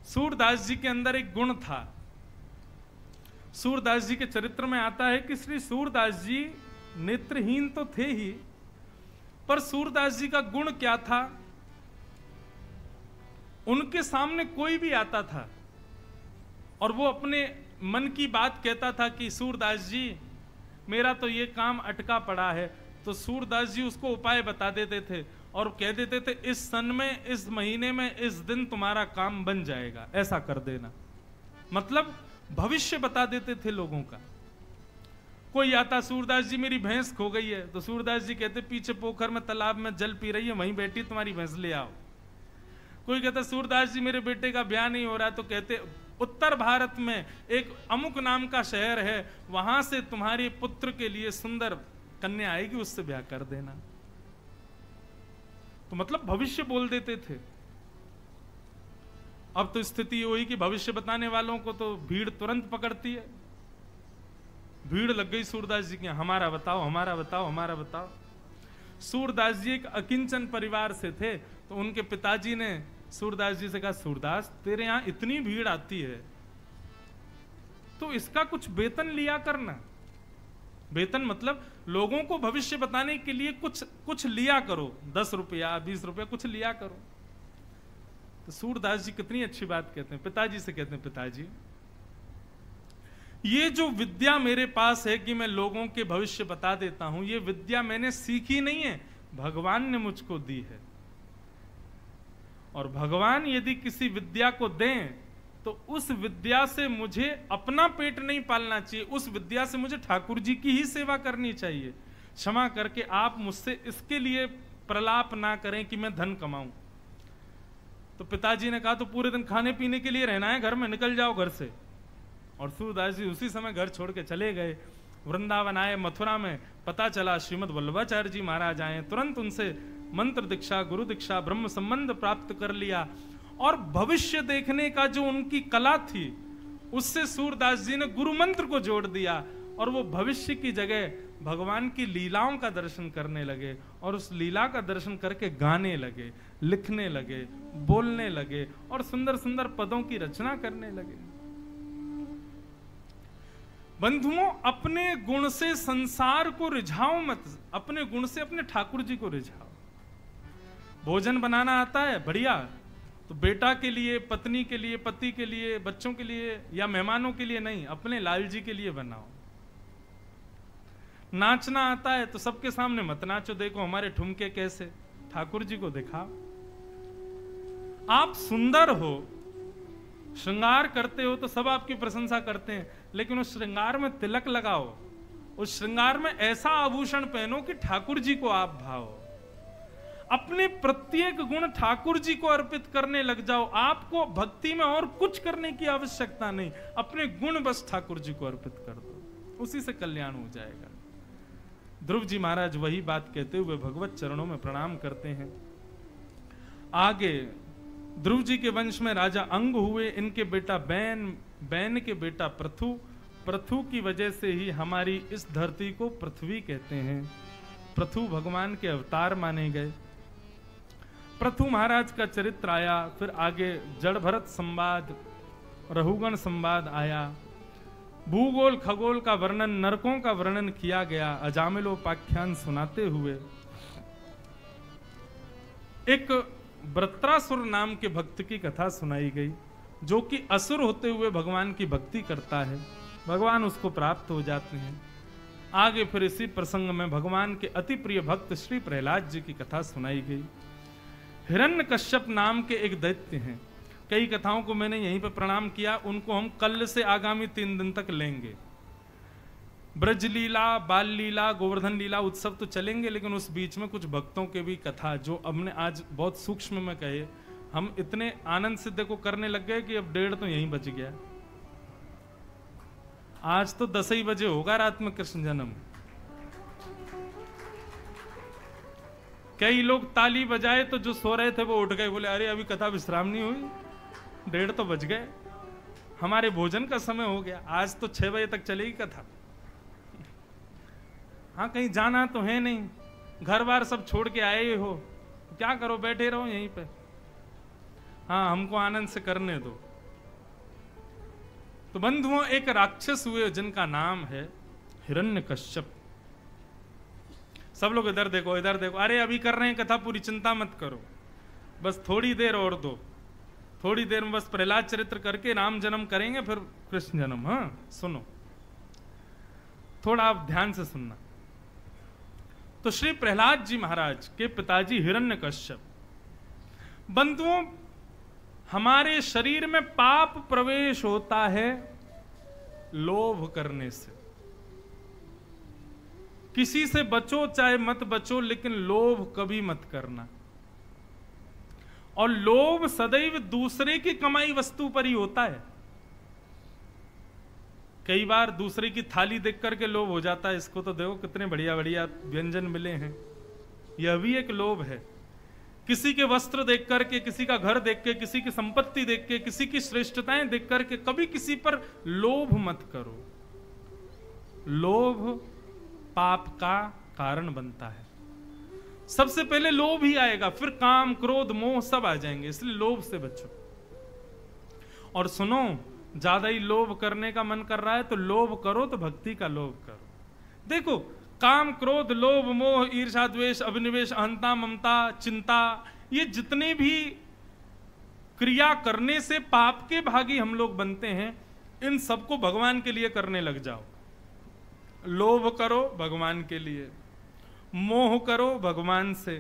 सूरदास जी के अंदर एक गुण था। सूरदास जी के चरित्र में आता है कि श्री सूरदास जी नेत्रहीन तो थे ही, पर सूरदास जी का गुण क्या था, उनके सामने कोई भी आता था और वो अपने मन की बात कहता था कि सूरदास जी मेरा तो ये काम अटका पड़ा है, तो सूरदास जी उसको उपाय बता देते थे और कह देते थे इस सन में, इस महीने में, इस दिन तुम्हारा काम बन जाएगा, ऐसा कर देना। मतलब भविष्य बता देते थे लोगों का। कोई आता, सूरदास जी मेरी भैंस खो गई है, तो सूरदास जी कहते पीछे पोखर में तालाब में जल पी रही है, वहीं बैठी तुम्हारी भैंस ले आओ। कोई कहता सूरदास जी मेरे बेटे का ब्याह नहीं हो रहा, तो कहते उत्तर भारत में एक अमुक नाम का शहर है, वहां से तुम्हारे पुत्र के लिए सुंदर कन्या आएगी, उससे ब्याह कर देना। तो मतलब भविष्य बोल देते थे। अब तो स्थिति हुई कि भविष्य बताने वालों को तो भीड़ तुरंत पकड़ती है। भीड़ लग गई सूरदास जी की, हमारा बताओ, हमारा बताओ, हमारा बताओ। सूरदास जी एक अकिंचन परिवार से थे, तो उनके पिताजी ने सूरदास जी से कहा, सूरदास तेरे यहां इतनी भीड़ आती है तो इसका कुछ वेतन लिया करना। वेतन मतलब लोगों को भविष्य बताने के लिए कुछ लिया करो, 10 रुपया 20 रुपया कुछ लिया करो। तो सूरदास जी कितनी अच्छी बात कहते हैं, पिताजी से कहते हैं, पिताजी ये जो विद्या मेरे पास है कि मैं लोगों के भविष्य बता देता हूं, ये विद्या मैंने सीखी नहीं है, भगवान ने मुझको दी है। और भगवान यदि किसी विद्या को दें तो उस विद्या से मुझे अपना पेट नहीं पालना चाहिए, उस विद्या से मुझे ठाकुर जी की ही सेवा करनी चाहिए। क्षमा करके आप मुझसे इसके लिए प्रलाप ना करें कि मैं धन कमाऊं। तो पिताजी ने कहा तो पूरे दिन खाने पीने के लिए रहना है घर में, निकल जाओ घर से। और सूरदास जी उसी समय घर छोड़ के चले गए। वृंदावन आए, मथुरा में पता चला श्रीमद वल्लभाचार्य जी महाराज आए, तुरंत उनसे मंत्र दीक्षा, गुरु दीक्षा, ब्रह्म संबंध प्राप्त कर लिया। और भविष्य देखने का जो उनकी कला थी उससे सूरदास जी ने गुरु मंत्र को जोड़ दिया और वो भविष्य की जगह भगवान की लीलाओं का दर्शन करने लगे और उस लीला का दर्शन करके गाने लगे, लिखने लगे, बोलने लगे और सुंदर सुंदर पदों की रचना करने लगे। बंधुओं, अपने गुण से संसार को रिझाओ मत, अपने गुण से अपने ठाकुर जी को रिझाओ। भोजन बनाना आता है, बढ़िया, तो बेटा के लिए, पत्नी के लिए, पति के लिए, बच्चों के लिए या मेहमानों के लिए नहीं, अपने लाल जी के लिए बनाओ। नाचना आता है तो सबके सामने मत नाचो, देखो हमारे ठुमके कैसे, ठाकुर जी को दिखाओ। आप सुंदर हो, श्रृंगार करते हो तो सब आपकी प्रशंसा करते हैं, लेकिन उस श्रृंगार में तिलक लगाओ, उस श्रृंगार में ऐसा आभूषण पहनो कि ठाकुर जी को आप भाओ। अपने प्रत्येक गुण ठाकुर जी को अर्पित करने लग जाओ। आपको भक्ति में और कुछ करने की आवश्यकता नहीं, अपने गुण बस ठाकुर जी को अर्पित कर दो, उसी से कल्याण हो जाएगा। ध्रुव जी महाराज वही बात कहते हुए भगवत चरणों में प्रणाम करते हैं। आगे ध्रुव जी के वंश में राजा अंग हुए, इनके बेटा बैन, बैन के बेटा पृथु, पृथु की वजह से ही हमारी इस धरती को पृथ्वी कहते हैं। पृथु भगवान के अवतार माने गए। पृथु महाराज का चरित्र आया, फिर आगे जड़ भरत संवाद, रहुगण संवाद आया, भूगोल खगोल का वर्णन, नरकों का वर्णन किया गया, अजामिलोपाख्यान सुनाते हुए एक वृत्रासुर नाम के भक्त की कथा सुनाई गई, जो कि असुर होते हुए भगवान की भक्ति करता है, भगवान उसको प्राप्त हो जाते हैं। आगे फिर इसी प्रसंग में भगवान के अति प्रिय भक्त श्री प्रहलाद जी की कथा सुनाई गई। हिरण्यकश्यप नाम के एक दैत्य हैं, कई कथाओं को मैंने यहीं पर प्रणाम किया, उनको हम कल से आगामी 3 दिन तक लेंगे। ब्रज लीला, बाल लीला, गोवर्धन लीला उत्सव तो चलेंगे, लेकिन उस बीच में कुछ भक्तों के भी कथा जो हमने आज बहुत सूक्ष्म में कहे, हम इतने आनंद सिद्ध को करने लग गए कि अब 1:30 तो यहीं बच गया। आज तो 10 ही बजे होगा रात में कृष्ण जन्म। कई लोग ताली बजाए तो जो सो रहे थे वो उठ गए, बोले अरे अभी कथा विश्राम नहीं हुई, 1:30 तो बज गए, हमारे भोजन का समय हो गया, आज तो 6 बजे तक चलेगी कथा। हाँ, कहीं जाना तो है नहीं, घर बार सब छोड़ के आए हो, क्या करो, बैठे रहो यहीं पे। हाँ, हमको आनंद से करने दो, तो बंधुओं, एक राक्षस हुए जिनका नाम है हिरण्यकश्यप। सब लोग इधर देखो, इधर देखो। अरे अभी कर रहे हैं कथा पूरी, चिंता मत करो, बस थोड़ी देर और दो। थोड़ी देर में बस प्रहलाद चरित्र करके राम जन्म करेंगे, फिर कृष्ण जन्म। हाँ सुनो, थोड़ा आप ध्यान से सुनना। तो श्री प्रहलाद जी महाराज के पिताजी हिरण्यकश्यप। बंधुओं, हमारे शरीर में पाप प्रवेश होता है लोभ करने से। किसी से बचो चाहे मत बचो, लेकिन लोभ कभी मत करना। और लोभ सदैव दूसरे की कमाई वस्तु पर ही होता है। कई बार दूसरे की थाली देख करके लोभ हो जाता है, इसको तो देखो कितने बढ़िया बढ़िया व्यंजन मिले हैं, यह भी एक लोभ है। किसी के वस्त्र देख करके, किसी का घर देख के, किसी की संपत्ति देख के, किसी की श्रेष्ठताएं देख करके कभी किसी पर लोभ मत करो। लोभ पाप का कारण बनता है। सबसे पहले लोभ ही आएगा, फिर काम क्रोध मोह सब आ जाएंगे, इसलिए लोभ से बचो। और सुनो, ज्यादा ही लोभ करने का मन कर रहा है तो लोभ करो तो भक्ति का लोभ करो। देखो, काम क्रोध लोभ मोह ईर्ष्या द्वेष अभिनिवेश अहंता ममता चिंता, ये जितने भी क्रिया करने से पाप के भागी हम लोग बनते हैं, इन सबको भगवान के लिए करने लग जाओ। लोभ करो भगवान के लिए, मोह करो भगवान से,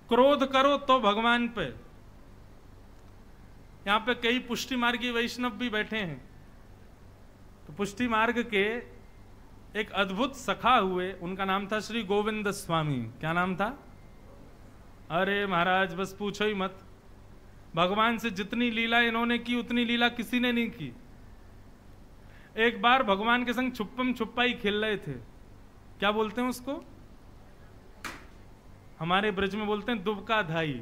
क्रोध करो तो भगवान पे। यहां पे कई पुष्टि मार्गी वैष्णव भी बैठे हैं। तो पुष्टि मार्ग के एक अद्भुत सखा हुए, उनका नाम था श्री गोविंद स्वामी। क्या नाम था? अरे महाराज बस पूछो ही मत, भगवान से जितनी लीला इन्होंने की उतनी लीला किसी ने नहीं की। एक बार भगवान के संग छुप्पम छुप्पाई खेल रहे थे। क्या बोलते हैं उसको? हमारे ब्रज में बोलते हैं दुबका धाई।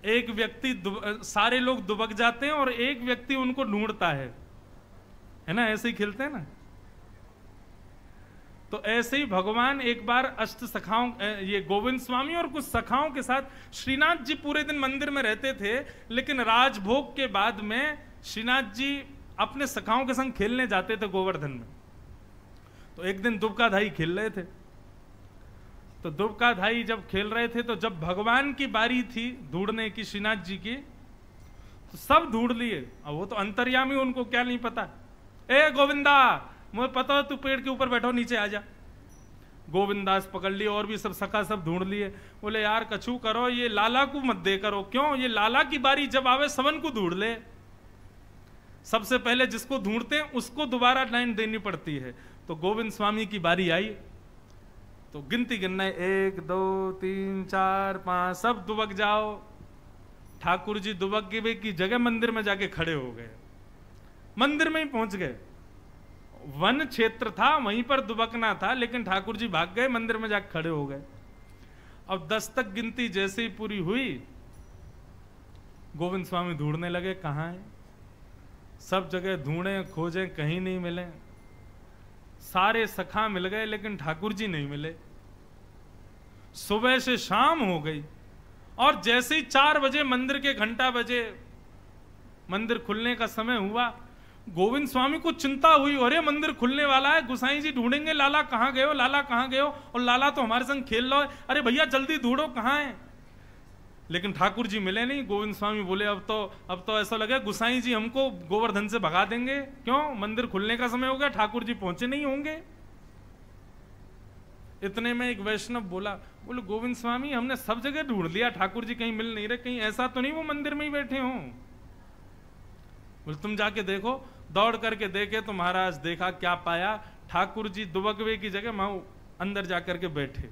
एक व्यक्ति सारे लोग दुबक जाते हैं और एक व्यक्ति उनको ढूंढता है ना, ऐसे ही खेलते हैं ना। तो ऐसे ही भगवान एक बार अष्ट सखाओं, ये गोविंद स्वामी और कुछ सखाओं के साथ, श्रीनाथ जी पूरे दिन मंदिर में रहते थे, लेकिन राजभोग के बाद में श्रीनाथ जी अपने सखाओं के संग खेलने जाते थे गोवर्धन में। तो एक दिन दुबका धाई खेल रहे थे। तो दुबका धाई जब खेल रहे थे, तो जब भगवान की बारी थी ढूंढने की श्रीनाथ जी की, तो सब ढूंढ लिए। अब वो तो अंतर्यामी, उनको क्या नहीं पता। ए गोविंदा, मुझे पता है तू पेड़ के ऊपर बैठो, नीचे आ जा। गोविंदास पकड़ लिए, और भी सब सखा सब ढूंढ लिए। बोले यार कछु करो, ये लाला को मत दे करो। क्यों? ये लाला की बारी जब आवे सबन को ढूंढ ले। सबसे पहले जिसको ढूंढते हैं उसको दोबारा लाइन देनी पड़ती है। तो गोविंद स्वामी की बारी आई, तो गिनती गिनना है, 1 2 3 4 5, सब दुबक जाओ। ठाकुर जी दुबक के की जगह मंदिर में जाके खड़े हो गए। मंदिर में ही पहुंच गए। वन क्षेत्र था, वहीं पर दुबकना था, लेकिन ठाकुर जी भाग गए, मंदिर में जाके खड़े हो गए। अब 10 तक गिनती जैसे ही पूरी हुई, गोविंद स्वामी ढूंढने लगे कहां है। सब जगह ढूंढे खोजे, कहीं नहीं मिले। सारे सखा मिल गए, लेकिन ठाकुर जी नहीं मिले। सुबह से शाम हो गई, और जैसे ही 4 बजे मंदिर के घंटा बजे, मंदिर खुलने का समय हुआ, गोविंद स्वामी को चिंता हुई, अरे मंदिर खुलने वाला है, गुसाई जी ढूंढेंगे लाला कहां गए हो, लाला कहां गए हो, और लाला तो हमारे संग खेल रहा है, अरे भैया जल्दी ढूंढो कहां है। लेकिन ठाकुर जी मिले नहीं। गोविंद स्वामी बोले अब तो ऐसा लगे गुसाई जी हमको गोवर्धन से भगा देंगे। क्यों? मंदिर खुलने का समय हो गया, ठाकुर जी पहुंचे नहीं होंगे। इतने में एक वैष्णव बोले गोविंद स्वामी हमने सब जगह ढूंढ लिया, ठाकुर जी कहीं मिल नहीं रहे, कहीं ऐसा तो नहीं वो मंदिर में ही बैठे हों। बोले तुम जाके देखो। दौड़ करके देखे तो महाराज देखा क्या पाया, ठाकुर जी दुबकवे की जगह वहां अंदर जाकर के बैठे,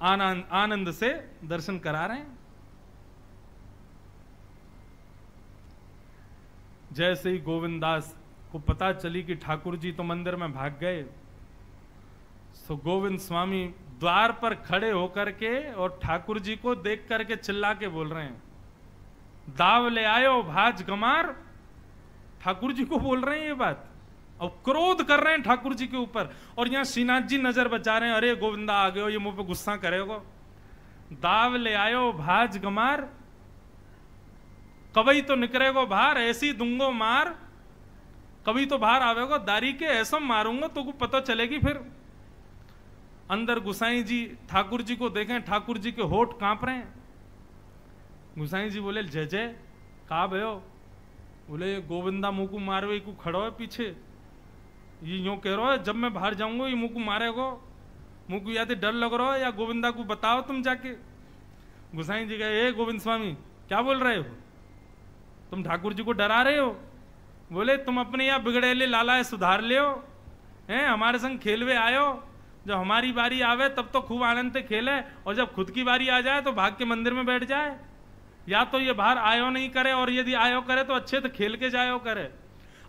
आनंद से दर्शन करा रहे हैं। जैसे ही गोविंदास को पता चली कि ठाकुर जी तो मंदिर में भाग गए, तो गोविंद स्वामी द्वार पर खड़े होकर के और ठाकुर जी को देख करके चिल्ला के बोल रहे हैं, दाव ले आयो भाज गमार। ठाकुर जी को बोल रहे हैं ये बात, और क्रोध कर रहे हैं ठाकुर जी के ऊपर। और यहां श्रीनाथ जी नजर बचा रहे हैं, अरे गोविंदा आ गए हो, ये मुंह पे गुस्सा करेगा। दाव ले आयो भाज गमार, कभी तो निकलेगो बाहर, ऐसी दूंगो मार, कभी तो बाहर आवेगो दारी के, ऐसा मारूंगा तो को पता चलेगी फिर। अंदर गुसाई जी ठाकुर जी को देखें, ठाकुर जी के होठ कांप रहे हैं। गुसाई जी बोले जय जय का भयो? बोले गोविंदा मुंह को मारवे को खड़ो है पीछे, ये यूं कह रहा है जब मैं बाहर जाऊंगा ये मुंह को मारेगो, मुंह को या तो डर लग रहा है या गोविंदा को बताओ तुम जाके। गुसाई जी कहे, गोविंद स्वामी क्या बोल रहे हो, तुम ठाकुर जी को डरा रहे हो? बोले तुम अपने यहाँ बिगड़ेले लाला है सुधार ले हो, हैं हमारे संग खेलवे आयो, जब हमारी बारी आवे तब तो खूब आनंद से खेले, और जब खुद की बारी आ जाए तो भाग के मंदिर में बैठ जाए। या तो ये बाहर आयो नहीं करे, और यदि आयो करे तो अच्छे तो खेल के जायो करे।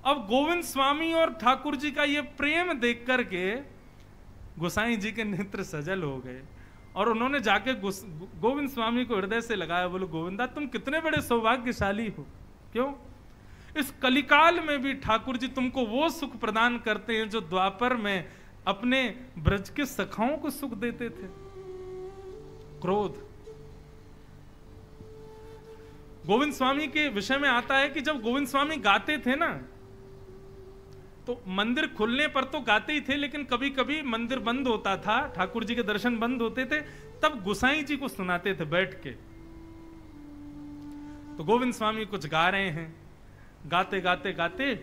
अब गोविंद स्वामी और ठाकुर जी का ये प्रेम देख करके गोसाई जी के नेत्र सजल हो गए, और उन्होंने जाके गोविंद स्वामी को हृदय से लगाया। बोलो गोविंदा तुम कितने बड़े सौभाग्यशाली हो, क्यों इस कलिकाल में भी ठाकुर जी तुमको वो सुख प्रदान करते हैं जो द्वापर में अपने ब्रज के सखाओं को सुख देते थे। क्रोध गोविंद स्वामी के विषय में आता है कि जब गोविंद स्वामी गाते थे ना, तो मंदिर खुलने पर तो गाते ही थे, लेकिन कभी कभी मंदिर बंद होता था, ठाकुर जी के दर्शन बंद होते थे, तब गोसाई जी को सुनाते थे बैठ के। तो गोविंद स्वामी कुछ गा रहे हैं, गाते गाते गाते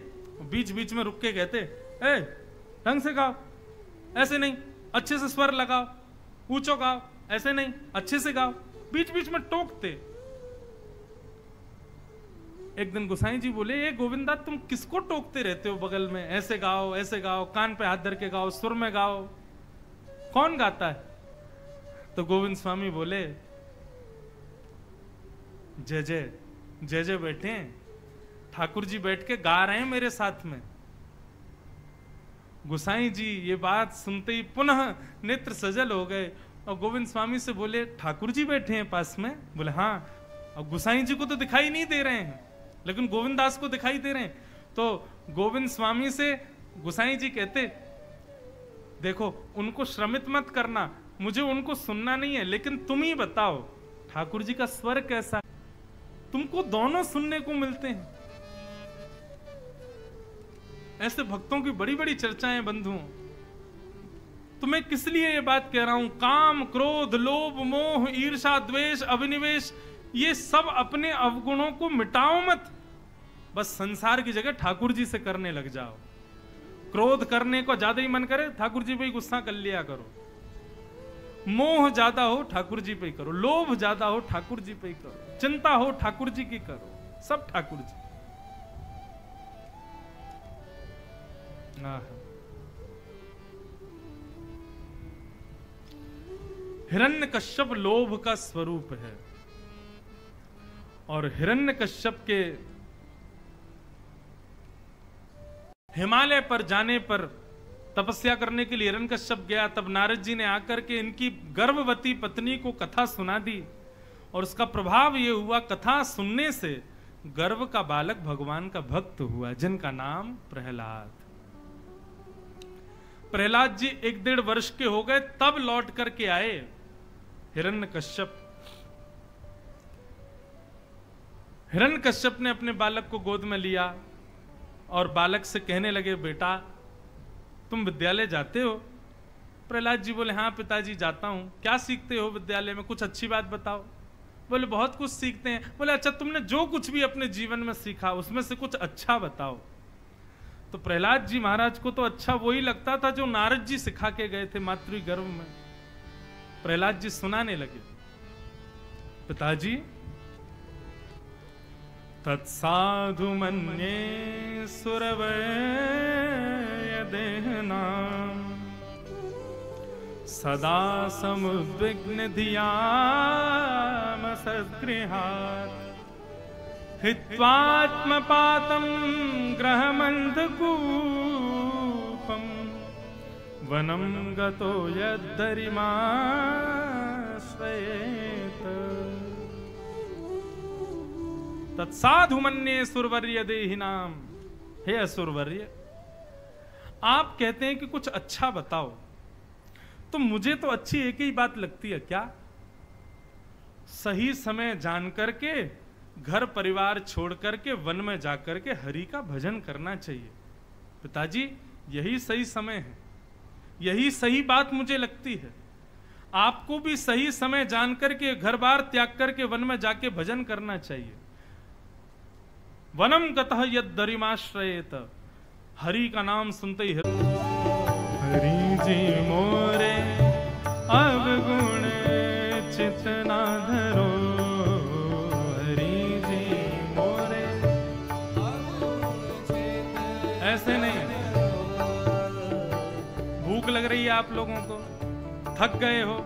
बीच बीच में रुक के कहते, ए ढंग से गाओ, ऐसे नहीं, अच्छे से स्वर लगाओ, ऊंचो गाओ, ऐसे नहीं, अच्छे से गाओ। बीच बीच में टोकते। एक दिन गोसाई जी बोले, ये गोविंदा तुम किसको टोकते रहते हो बगल में, ऐसे गाओ, कान पे हाथ धर के गाओ, सुर में गाओ, कौन गाता है? तो गोविंद स्वामी बोले, जय जय जय जय बैठे हैं, ठाकुर जी बैठ के गा रहे हैं मेरे साथ में। गोसाई जी ये बात सुनते ही पुनः नेत्र सजल हो गए, और गोविंद स्वामी से बोले, ठाकुर जी बैठे हैं पास में? बोले हाँ। और गोसाई जी को तो दिखाई नहीं दे रहे हैं, लेकिन गोविंद दास को दिखाई दे रहे हैं। तो गोविंद स्वामी से गोसाई जी कहते, देखो उनको श्रमित मत करना, मुझे उनको सुनना नहीं है, लेकिन तुम ही बताओ ठाकुर जी का स्वर कैसा है? तुमको दोनों सुनने को मिलते हैं। ऐसे भक्तों की बड़ी बड़ी चर्चाएं बंधुओं। तो मैं किस लिए ये बात कह रहा हूं? काम, क्रोध, लोभ, मोह, ईर्षा, द्वेष, अभिनिवेश, ये सब अपने अवगुणों को मिटाओ मत, बस संसार की जगह ठाकुर जी से करने लग जाओ। क्रोध करने को ज्यादा ही मन करे, ठाकुर जी पे ही गुस्सा कर लिया करो। मोह ज्यादा हो, ठाकुर जी पे ही करो। लोभ ज्यादा हो, ठाकुर जी पे ही करो। चिंता हो, ठाकुर जी की करो। सब ठाकुर जी। हिरण्यकश्यप लोभ का स्वरूप है, और हिरण्यकश्यप के हिमालय पर जाने पर तपस्या करने के लिए हिरण्यकश्यप गया, तब नारद जी ने आकर के इनकी गर्भवती पत्नी को कथा सुना दी, और उसका प्रभाव यह हुआ, कथा सुनने से गर्भ का बालक भगवान का भक्त हुआ, जिनका नाम प्रहलाद। प्रहलाद जी 1-1.5 वर्ष के हो गए तब लौट करके आए हिरण्यकश्यप। हिरण्यकश्यप ने अपने बालक को गोद में लिया और बालक से कहने लगे, बेटा तुम विद्यालय जाते हो? प्रहलाद जी बोले, हाँ पिताजी जाता हूं। क्या सीखते हो विद्यालय में? कुछ अच्छी बात बताओ। बोले, बहुत कुछ सीखते हैं। बोले, अच्छा तुमने जो कुछ भी अपने जीवन में सीखा उसमें से कुछ अच्छा बताओ। तो प्रहलाद जी महाराज को तो अच्छा वही लगता था जो नारद जी सिखा के गए थे मातृ गर्भ में। प्रहलाद जी सुनाने लगे, पिताजी तत्साधु मन्ये सुरवय देहनाम सदा समुद्विग्न धियाम सद्गृहात् हित्वात्मपातं ग्रहमन्धकूपं वनं गतो यद्धरिमाश्रयेत तत्साधु मन्ये सुरवर्य देहिनाम। हे असुरवर्य, आप कहते हैं कि कुछ अच्छा बताओ, तो मुझे तो अच्छी एक ही बात लगती है, क्या? सही समय जान करके घर परिवार छोड़ करके वन में जाकर के हरि का भजन करना चाहिए। पिताजी यही सही समय है, यही सही बात मुझे लगती है। आपको भी सही समय जानकर के घर बार त्याग करके वन में जाके भजन करना चाहिए। वनम गतः यद दरिमाश्रयेत, हरि का नाम सुनते ही हरि जी मोरे अब गुण चित ना धरो, हरि जी मोरे। ऐसे नहीं, भूख लग रही है आप लोगों को, थक गए हो,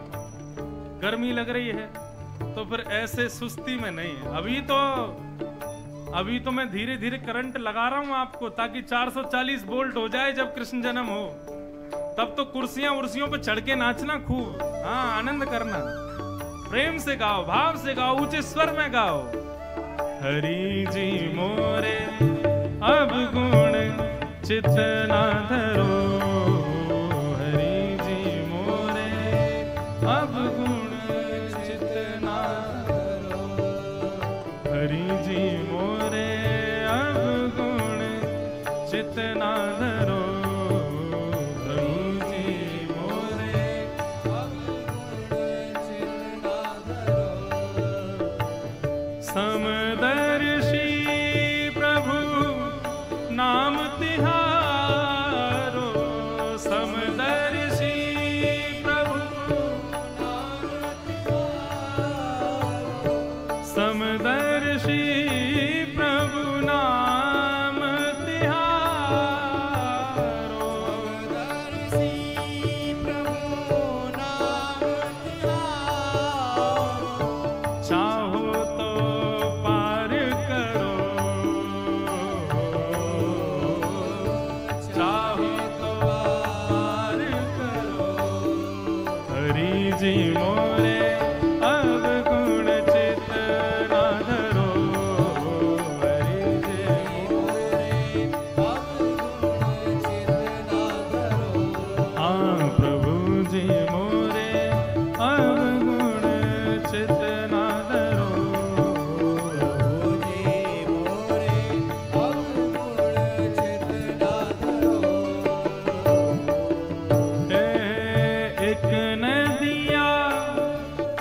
गर्मी लग रही है, तो फिर ऐसे सुस्ती में नहीं। अभी तो मैं धीरे धीरे करंट लगा रहा हूं आपको, ताकि 440 वोल्ट हो जाए जब कृष्ण जन्म हो, तब तो कुर्सियों पे चढ़ के नाचना खूब, हाँ आनंद करना, प्रेम से गाओ, भाव से गाओ, ऊंचे स्वर में गाओ। हरि जी मोरे अब गुण चित ना धरो, हरि जी मोरे अब गुण चित ना धरो, हरि जी मोरे अब गुण चित ना धरो, हरि जी मोरे अब गुण चित ना धरो। समदर्शी प्रभु नाम तिहारो, समदर्शी प्रभु नाम तिहारो, समदर्शी प्रभु नाम तिहारो, समदर्शी प्रभु नाम तिहारो। चाहो तो पार करो, चाहो तो पार करो, हरि जी मोरे अब गुण चित ना धरो, हरि जी मोरे अब गुण चित ना धरो। हाँ प्रभु जी मोरे अब गुण चित ना धरो, प्रभु जी मोरे अब गुण चित ना धरो। एक नदिया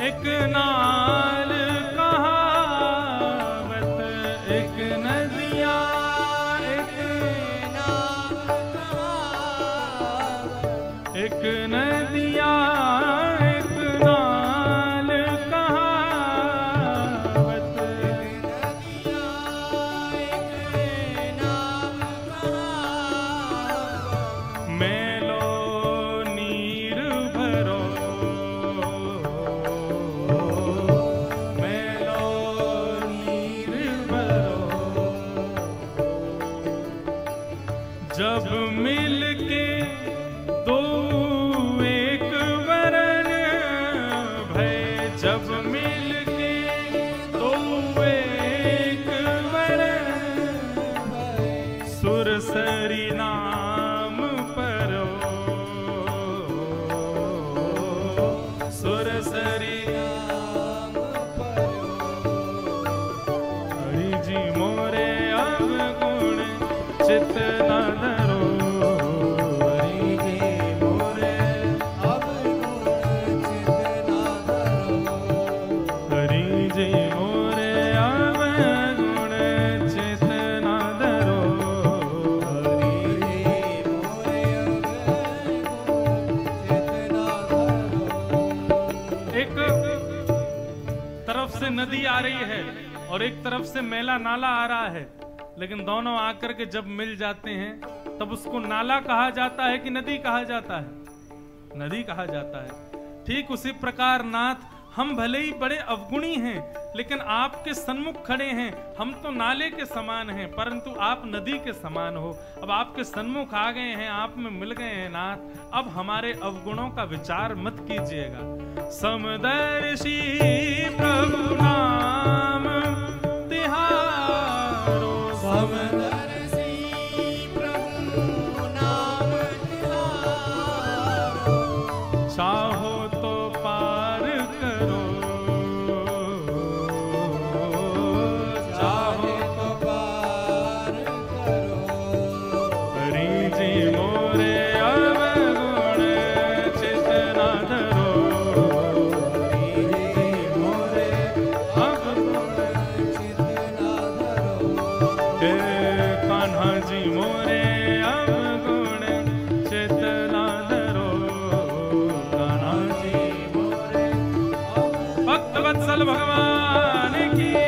एक नाल कहावत, एक नदिया एक नाल कहावत, एक नदिया एक नाल कहावत, एक नदिया एक नाल कहावत। मेलो नीर भरो, मेलो नीर भरो, जब मिल के दो एक वरण भय, जब मिल के दो एक वरण भय, सुरसरी नाम परो, सुरसरी नाम परो, हरि जी मोरे अब गुण चित ना धरो, हरि जी मोरे अब गुण चित ना धरो, हरि जी मोरे अब गुण चित ना धरो, हरि जी मोरे अब गुण चित ना धरो। एक तरफ से नदी आ रही है और एक तरफ से मेला नाला आ रहा है, लेकिन दोनों आकर के जब मिल जाते हैं तब उसको नाला कहा जाता है कि नदी कहा जाता है? नदी कहा जाता है। ठीक उसी प्रकार नाथ, हम भले ही बड़े अवगुणी हैं, लेकिन आपके सन्मुख खड़े हैं, हम तो नाले के समान हैं, परंतु आप नदी के समान हो। अब आपके सन्मुख आ गए हैं, आप में मिल गए हैं नाथ, अब हमारे अवगुणों का विचार मत कीजिएगा। समदर्शी प्रभु नाम तिहारो, समदर्शी प्रभु नाम तिहारो, चाहो तो पार करो, कान्हा जी मोरे अवगुण चेतना धरो, कान्हा जी मोरे भक्त वत्सल भगवान की जय।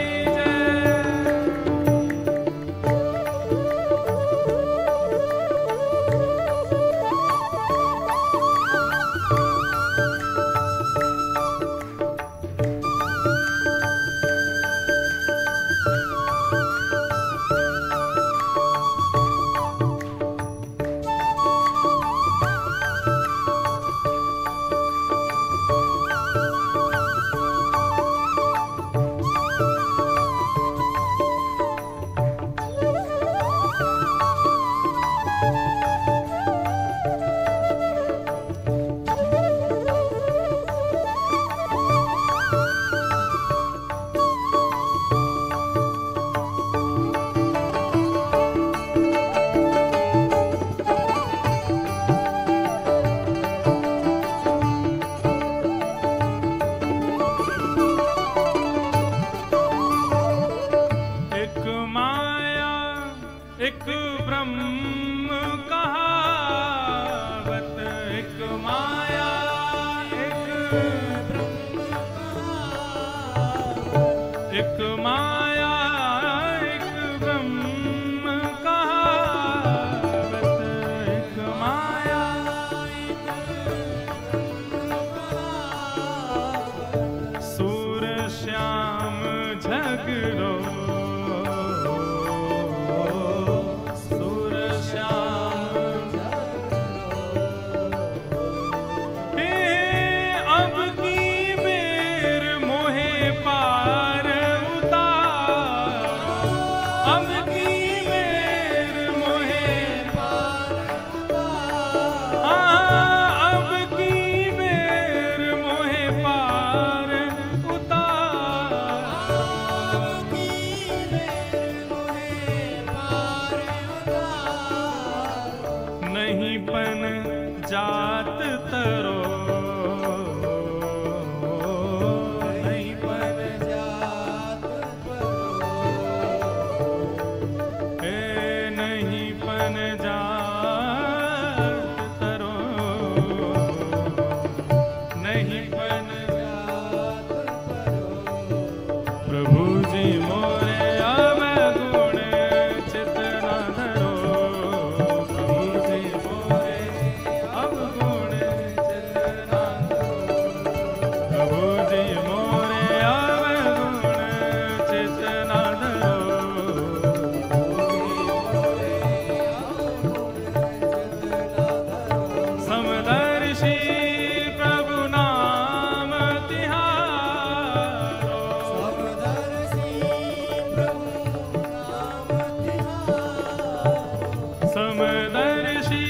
एक ब्रह्म कहावत, एक माया एक ब्रह्म कहावत, एक माया एक ब्रह्म कहावत, एक माया एक ब्रह्म कहावत, सूर श्याम झगड़ो जात तरो, नहीं पर जात तरो, नहीं पर जात तरो, नहीं पर जात तरो, प्रभु जी मोरे अवगुण चितना धरो, प्रभु जी मोरे अवगुण चितना धरो, प्रभु जी मोरे अवगुण चितना धरो, समदर्शी प्रभु नाम तिहारो, समदर्शी प्रभु नाम तिहारो, समदर्शी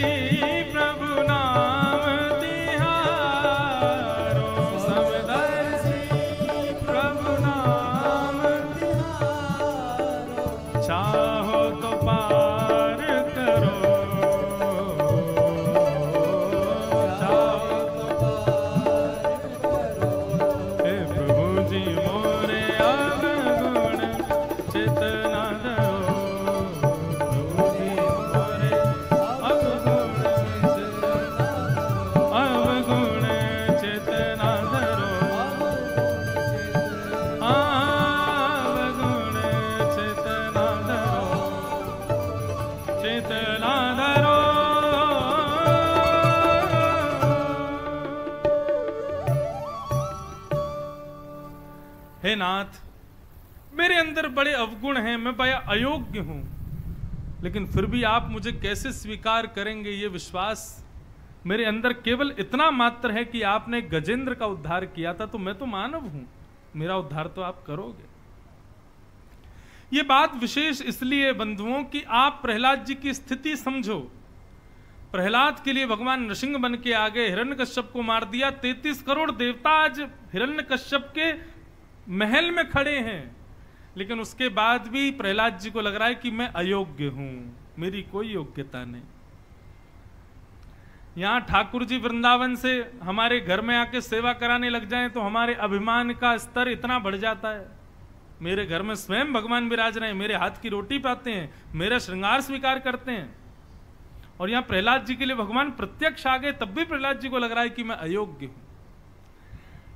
प्रभु नाम तिहारो, समदर्शी प्रभु नाम तिहारो, चाहो तो पार करो, चाहो तो पार करो, हे प्रभु जी मोरे अवगुण चितना धरो, प्रभु जी मोरे अवगुण चितना धरो, अवगुण चितना धरो, अवगुण चितना धरो, चितना धरो। हे नाथ, मेरे अंदर बड़े अवगुण हैं, मैं बड़ा अयोग्य हूं, लेकिन फिर भी आप मुझे कैसे स्वीकार करेंगे, ये विश्वास मेरे अंदर केवल इतना मात्र है कि आपने गजेंद्र का उद्धार किया था, तो मैं तो मानव हूं, मेरा उद्धार तो आप करोगे। ये बात विशेष इसलिए बंधुओं कि आप प्रहलाद जी की स्थिति समझो। प्रहलाद के लिए भगवान नृसिंह बन के आ गए, हिरण्यकश्यप को मार दिया, 33 करोड़ देवता आज हिरण्यकश्यप के महल में खड़े हैं, लेकिन उसके बाद भी प्रहलाद जी को लग रहा है कि मैं अयोग्य हूं, मेरी कोई योग्यता नहीं। यहां ठाकुर जी वृंदावन से हमारे घर में आके सेवा कराने लग जाएं तो हमारे अभिमान का स्तर इतना बढ़ जाता है। मेरे घर में स्वयं भगवान विराज रहे हैं, मेरे हाथ की रोटी पाते हैं, मेरा श्रृंगार स्वीकार करते हैं। और यहां प्रहलाद जी के लिए भगवान प्रत्यक्ष आ गए, तब भी प्रहलाद जी को लग रहा है कि मैं अयोग्य हूं।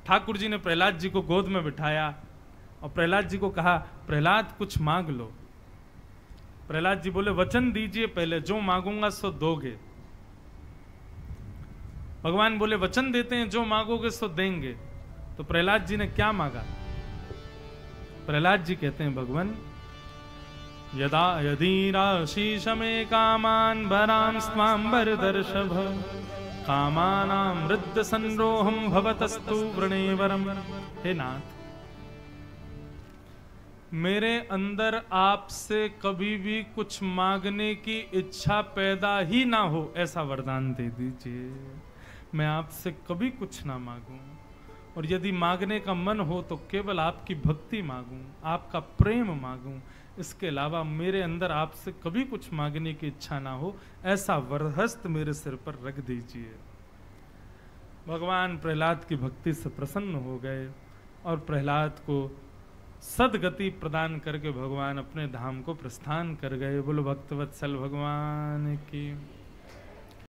ठाकुर जी ने प्रहलाद जी को गोद में बिठाया और प्रहलाद जी को कहा, प्रहलाद कुछ मांग लो। प्रहलाद जी बोले, वचन दीजिए पहले, जो मांगूंगा सो दोगे। भगवान बोले, वचन देते हैं, जो मांगोगे सो देंगे। तो प्रहलाद जी ने क्या मांगा? प्रहलाद जी कहते हैं, भगवान यदा यदीराशीष में कामान भराम स्वाम्बर दर्शभ कामानाम वृद्ध संरोहम भवतस्तु वृणेवरम। हे नाथ, मेरे अंदर आपसे कभी भी कुछ मांगने की इच्छा पैदा ही ना हो, ऐसा वरदान दे दीजिए। मैं आपसे कभी कुछ ना मांगूं, और यदि मांगने का मन हो तो केवल आपकी भक्ति मांगूं, आपका प्रेम मांगूं। इसके अलावा मेरे अंदर आपसे कभी कुछ मांगने की इच्छा ना हो, ऐसा वरहस्त मेरे सिर पर रख दीजिए। भगवान प्रहलाद की भक्ति से प्रसन्न हो गए और प्रहलाद को सदगति प्रदान करके भगवान अपने धाम को प्रस्थान कर गए। बोलो भक्तवत्सल भगवान की।